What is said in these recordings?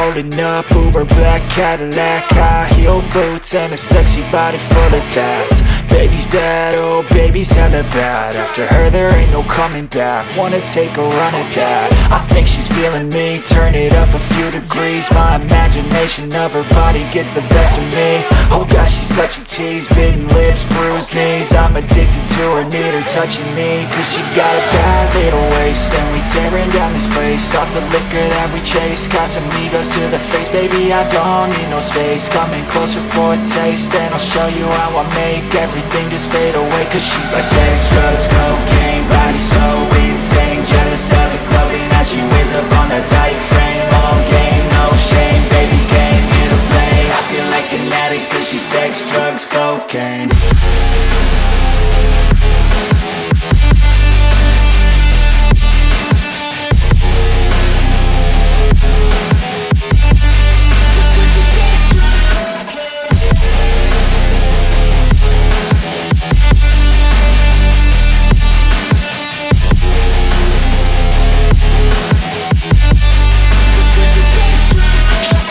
rolling up, Uber black Cadillac, high heel boots and a sexy body full of tats. Baby's bad, oh baby's hella bad. After her there ain't no coming back. Wanna take a run at that. I think she's feeling me, turn it up a few degrees. My imagination of her body gets the best of me. Oh gosh, she's such a tease, bitten lips, bruised knees. I'm addicted to her, need her touching me. Cause she got a bad little waist, and we tearing down this place. Off the liquor that we chase, Casamigos to the face. Baby, I don't need no space, coming closer for a taste. And I'll show you how I make everything just fade away. Cause she's like sex, drugs, cocaine, body so insane. Jealous of the clothing that she wears up on that tight frame. All game, no shame, baby came here to play. I feel like an addict cause she's sex, drugs, cocaine.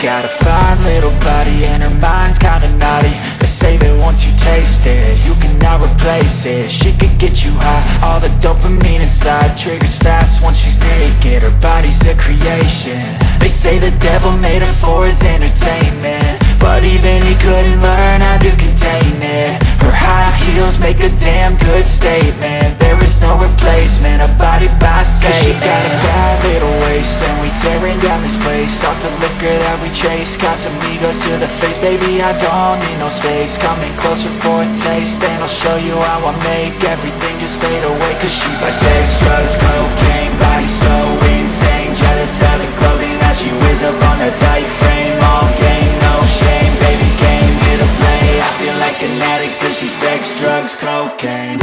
Got a fine little body and her mind's kinda naughty. They say that once you taste it, you cannot replace it. She could get you high, all the dopamine inside triggers fast once she's naked. Her body's a creation. They say the devil made her for his entertainment, but even he couldn't learn how to contain it. Her high heels make a damn good statement. There is no replacement, a body by Satan. Cause she got a bad little waist, and we tearing down this place. Off the liquor that we chase, Casamigos to the face. Baby, I don't need no space, coming closer for a taste. And I'll show you how I make everything just fade away. Cause she's like sex, drugs, cocaine, body so insane. Jealous of the clothing that she wears up on her tight frame. All game, no shame, baby came here to play. I feel like an addict cause she's sex, drugs, cocaine.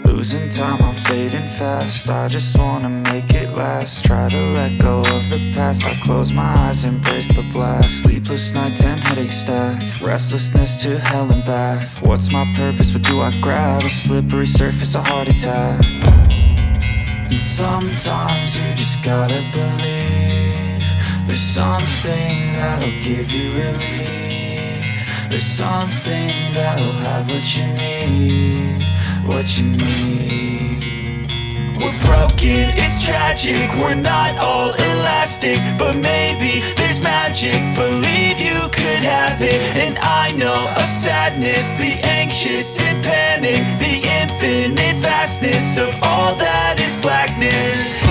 Losing time, I'm fading fast. I just wanna make it last. Try to let go of the past. I close my eyes, embrace the blast. Sleepless nights and headaches stack. Restlessness to hell and back. What's my purpose? What do I grab? A slippery surface, a heart attack. And sometimes you just gotta believe there's something that'll give you relief. There's something that'll have what you need, what you need. We're broken, it's tragic, we're not all elastic, but maybe there's magic. Believe you could have it. And I know of sadness, the anxious and panic, the infinite vastness of all that is blackness.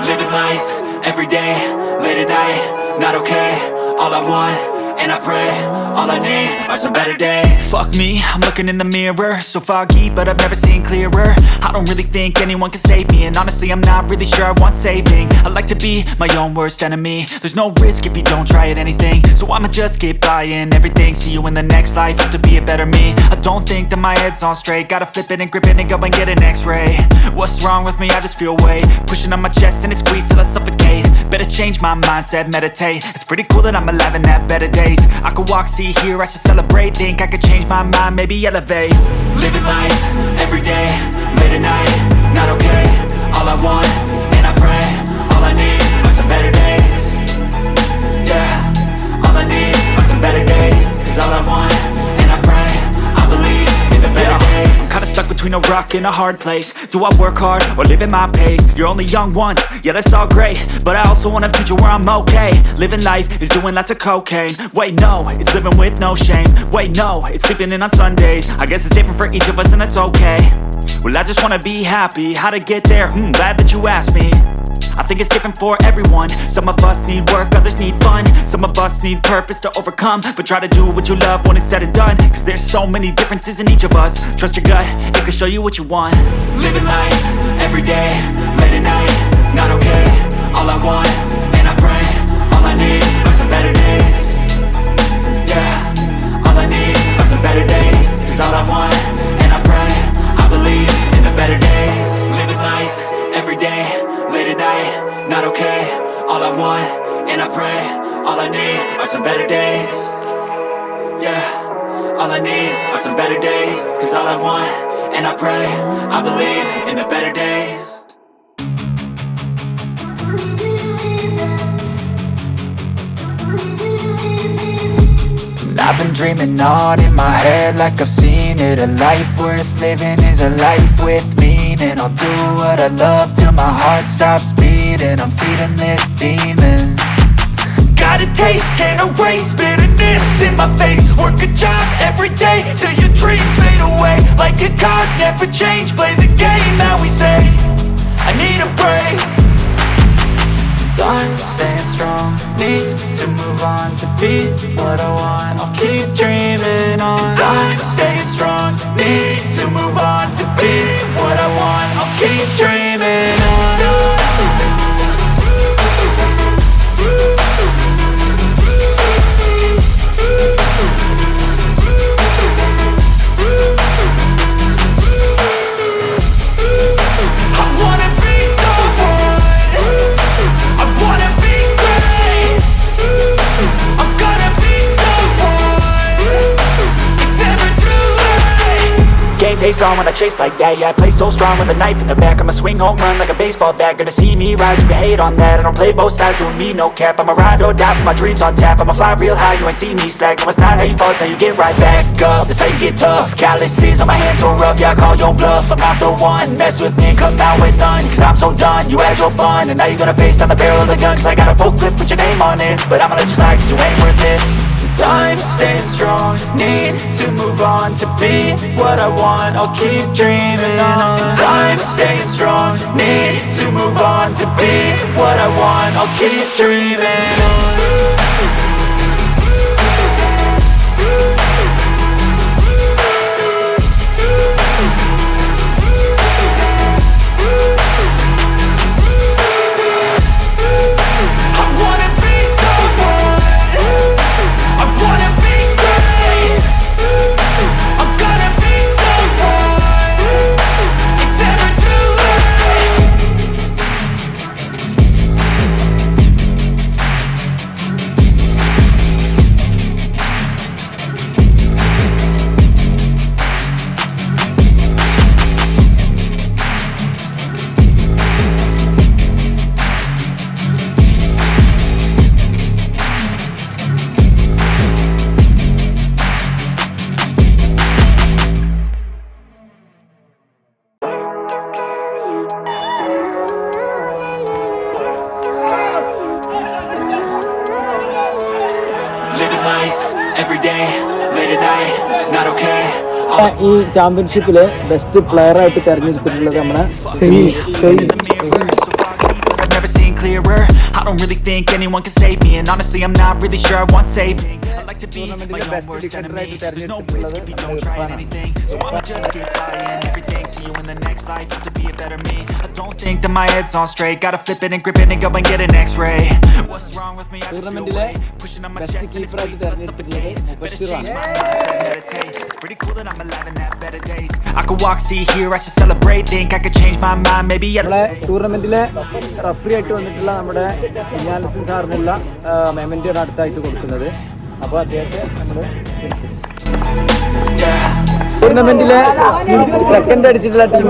Living life, everyday, late at night, not okay. All I want, and I pray, all I need are some better days. Fuck me, I'm looking in the mirror, so foggy, but I've never seen clearer. I don't really think anyone can save me, and honestly I'm not really sure I want saving. I like to be my own worst enemy. There's no risk if you don't try at anything, so I'ma just keep buying everything. See you in the next life, have to be a better me. I don't think that my head's on straight, gotta flip it and grip it and go and get an x-ray. What's wrong with me? I just feel weight pushing on my chest and it squeezes till I suffocate. Better change my mindset, meditate. It's pretty cool that I'm alive and have better days. I could walk, see, hear, I should celebrate. Think I could change my mind, maybe elevate. Living life, everyday, late at night, not okay. All I want, and I pray, all I need are some better days. Yeah, all I need are some better days. Cause all I want, and I pray, I believe in the better days. I'm kinda stuck between a rock and a hard place. Do I work hard or live at my pace? You're only young once, yeah that's all great, but I also want a future where I'm okay. Living life is doing lots of cocaine. Wait no, it's living with no shame. Wait no, it's sleeping in on Sundays. I guess it's different for each of us and that's okay. Well I just wanna be happy, how to get there? Glad that you asked me. I think it's different for everyone. Some of us need work, others need fun. Some of us need purpose to overcome. But try to do what you love when it's said and done. Cause there's so many differences in each of us. Trust your gut, it can show you what you want. Living life, everyday, late at night, not okay. All I want, and I pray, all I need are some better days. Yeah, all I need are some better days. Cause all I want, and I pray, I believe in the better days. Living life, everyday, late at night, not okay. All I want, and I pray, all I need are some better days. Yeah, all I need are some better days. Cause all I want, and I pray, I believe in the better days. I've been dreaming on in my head like I've seen it. A life worth living is a life with meaning. I'll do what I love till my heart stops beating. I'm feeding this demon. Got a taste, can't erase bitterness in my face. Work a job every day till your dreams fade away. Like a card, never change, play the game that we say. I need a break. I'm staying strong, need to move on to be what I want. I'll keep dreaming on. I'm staying strong, need to move on to be what I want. I'll keep dreaming on. Face on when I chase like that. Yeah, I play so strong with a knife in the back. I'ma swing home run like a baseball bat. Gonna see me rise, you can hate on that. I don't play both sides, doing me no cap. I'ma ride or die for my dreams on tap. I'ma fly real high, you ain't see me slack. No, it's not how you fall, it's how you get right back up. That's how you get tough. Calluses on my hands so rough, yeah I call your bluff. I'm not the one, mess with me and come out with none. Cause I'm so done, you had your fun, and now you're gonna face down the barrel of the gun. Cause I got a full clip, put your name on it, but I'ma let you slide cause you ain't worth it. I'm staying strong, need to move on to be what I want. I'll keep dreaming on. I'm staying strong, need to move on to be what I want. I'll keep dreaming on. ഈ ചാമ്പ്യൻഷിപ്പില് best player ആയിട്ട് തെരഞ്ഞെടുത്തിട്ടുള്ളത് നമ്മുടെ ever seen clearer. I don't really think anyone can save me, and honestly I'm not really sure I want saving. I like to be my own worst enemy. There's no risk if you don't try anything, so I'ma just get by and everything. See you in the next life, have to be a better me. I don't think that my head's on straight. Gotta flip it and grip it and go and get an x-ray. What's wrong with me? I just feel weight pushing on my chest and it squeezes my suffocate. Better change my mindset, meditate. It's pretty cool that I'm alive and have better days. I could walk, see, hear, I should celebrate. Think I could change my mind, maybe ടൂർണമെന്റിലെ referee ആയിട്ട് വന്നിട്ടുള്ള നമ്മുടെ ഇനാലിസിൻ സാറിനുള്ള മെമന്റാണ് അടുത്തായിട്ട് കൊടുക്കുന്നത്. അപ്പോൾ അദ്ദേഹത്തെ നമ്മൾ ടൂർണമെന്റിലെ സെക്കൻഡ് അടിച്ചിട്ടുള്ള ടീം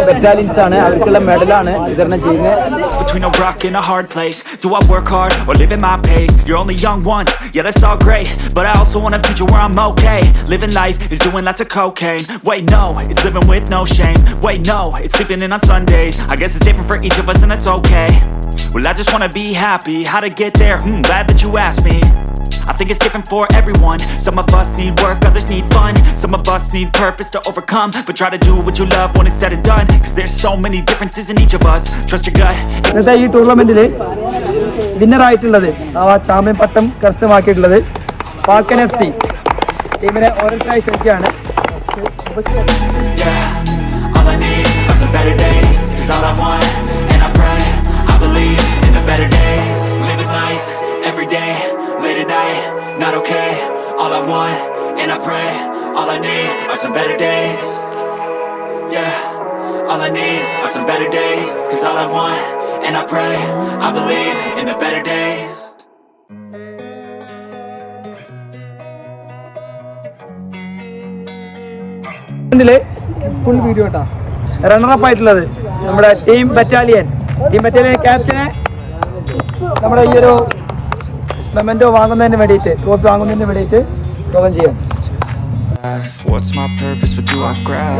ബറ്റാലിയൻസ് ആണ്. അവർക്കുള്ള മെഡലാണ് വിതരണം ചെയ്യുന്നത്. Between a rock and a hard place, do I work hard or live at my pace? You're only young once, yeah that's all great, but I also want a future where I'm okay. Living life is doing lots of cocaine. Wait no, it's living with no shame. Wait no, it's sleeping in on Sundays. I guess it's different for each of us and that's okay. Well I just wanna be happy, how to get there? Glad that you asked me. I think it's different for everyone. Some of us need work, others need fun. Some of us need purpose to overcome, but try to do what you love when it's said and done, cause there's so many differences in each of us. Trust your gut. ഇന്നത്തെ ഈ ടൂർണമെന്റിൽ വിന്നറായിട്ടുള്ളത് champion പട്ടം കരസ്ഥമാക്കിയിട്ടുള്ളത് falcon FC ടീമിനെ ഓരോരുത്തരായി ക്ഷണിക്കുകയാണ്. All I need are some better days, cause all I want, and I pray, I believe in the better days. Living life, every day, late at night, not okay. All I want, and I pray, all I need are some better days. Yeah, all I need are some better days, cause all I want, and I pray, I believe in the better days. Full video കേട്ടോ. Runner-up ആയിട്ടുള്ളത് നമ്മുടെ team battalion ക്യാപ്റ്റനെ നമ്മുടെ ഈ ഒരു memento വാങ്ങുന്നതിന് വേണ്ടിയിട്ട് trophy വാങ്ങുന്നതിന് വേണ്ടിയിട്ട് യോഗം ചെയ്യാം. What's my purpose? What do I grab?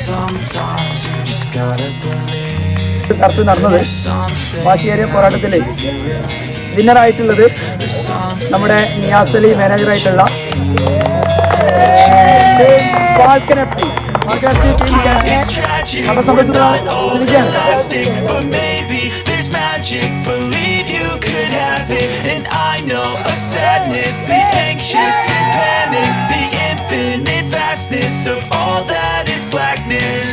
Sometimes you just gotta believe. കറുത്ത് നടന്നത് വാശിയേറിയ പോരാട്ടത്തില് വിന്നറായിട്ടുള്ളത് നമ്മുടെ നിയാസ് അലി മാനേജറായിട്ടുള്ള ഫാൽക്കൺ FC ടീം ക്യാപ്റ്റനെ But maybe there's magic. Believe you could have it. And I know of sadness, the anxious and panic, the infinite vastness of all that is blackness.